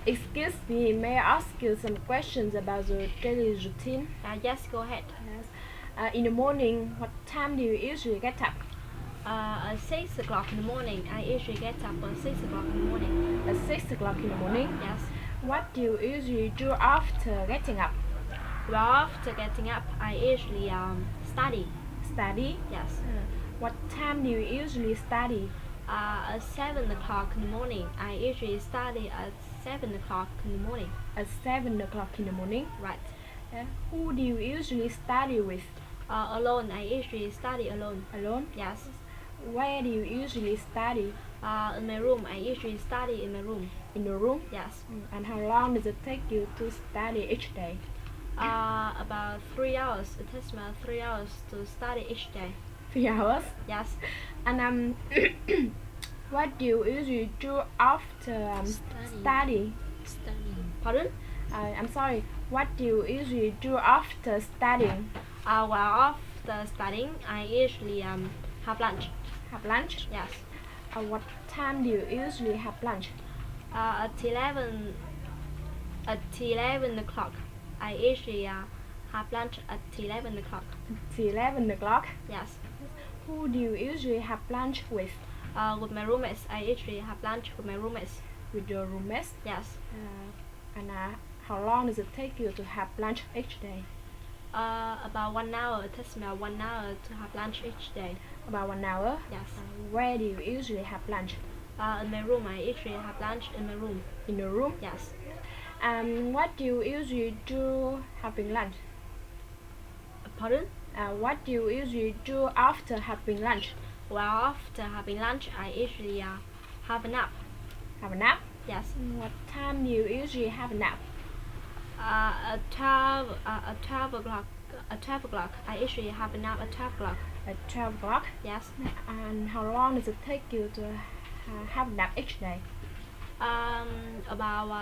Excuse me, may I ask you some questions about your daily routine? Yes, go ahead. Yes. In the morning, what time do you usually get up? At 6 o'clock in the morning. I usually get up at 6 o'clock in the morning. At 6 o'clock in the morning? Yes. What do you usually do after getting up? Well, after getting up, I usually study. Study? Yes. What time do you usually study? At 7 o'clock in the morning. I usually study at 7 o'clock in the morning. At 7 o'clock in the morning? Right. Who do you usually study with? Alone. I usually study alone. Alone? Yes. Where do you usually study? In my room. I usually study in my room. In your room? Yes. And how long does it take you to study each day? About 3 hours. It takes me 3 hours to study each day. 3 hours? Yes. And what do you usually do after study? Pardon? I'm sorry. What do you usually do after studying? Well, after studying, I usually have lunch. Have lunch? Yes. What time do you usually have lunch? At 11 o'clock. I usually have lunch at 11 o'clock. At 11 o'clock? Yes. Who do you usually have lunch with? With my roommates. I usually have lunch with my roommates. With your roommates? Yes. And how long does it take you to have lunch each day? About 1 hour. It takes me 1 hour to have lunch each day. About 1 hour? Yes. Where do you usually have lunch? In my room. I usually have lunch in my room. In your room? Yes. What do you usually do having lunch? Pardon? What do you usually do after having lunch? Well, after having lunch, I usually have a nap. Have a nap? Yes. What time do you usually have a nap? At 12 o'clock. At 12 o'clock. I usually have a nap at 12 o'clock. At 12 o'clock? Yes. And how long does it take you to have a nap each day? About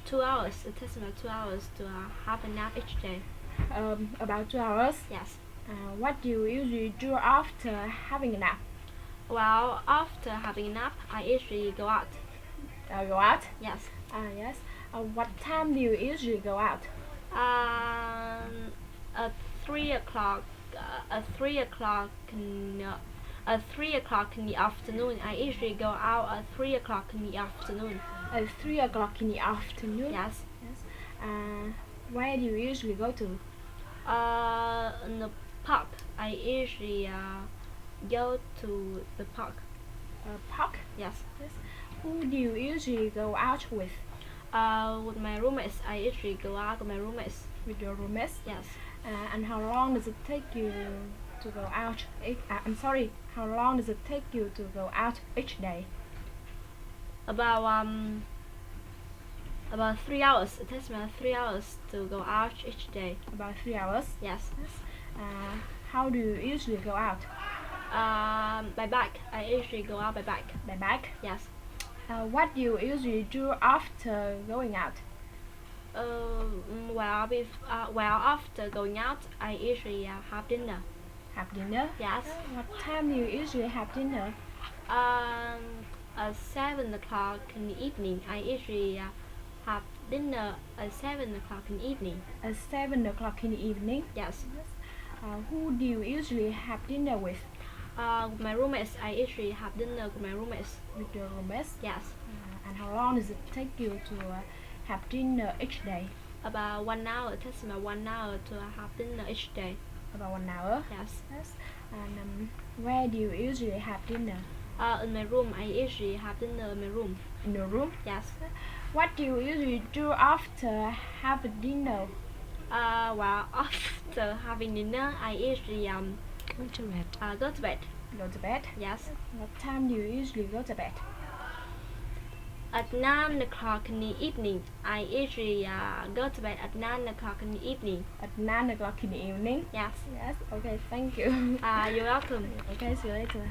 2 hours. It takes me 2 hours to have a nap each day. About 2 hours? Yes. What do you usually do after having a nap? Well, after having a nap, I usually go out. Go out? Yes. Yes. What time do you usually go out? At 3 o'clock. At 3 o'clock. At 3 o'clock in the afternoon. I usually go out at 3 o'clock in the afternoon. At 3 o'clock in the afternoon? Yes. Yes. Where do you usually go to? In the park. I usually go to the park. Park? Yes. Yes. Who do you usually go out with? With my roommates. I usually go out with my roommates. With your roommates? Yes. And how long does it take you to go out? I'm sorry. How long does it take you to go out each day? About 3 hours. It takes me 3 hours to go out each day. About 3 hours? Yes. How do you usually go out? By bike. I usually go out by bike. By bike? Yes. What do you usually do after going out? Well, after going out, I usually have dinner. Have dinner? Yes. What time do you usually have dinner? At 7 o'clock in the evening. I usually have dinner at 7 o'clock in the evening. At 7 o'clock in the evening? Yes. Who do you usually have dinner with? With my roommates. I usually have dinner with my roommates. With your roommates? Yes. And how long does it take you to have dinner each day? About 1 hour. It takes me 1 hour to have dinner each day. About 1 hour? Yes. Yes. And where do you usually have dinner? In my room. I usually have dinner in my room. In your room? Yes. What do you usually do after having dinner? Well, after having dinner, I usually go to bed. Go to bed. Go to bed? Yes. What time do you usually go to bed? At 9 o'clock in the evening. I usually go to bed at 9 o'clock in the evening. At 9 o'clock in the evening? Yes. Yes. Okay, thank you. You're welcome. Okay, see you later.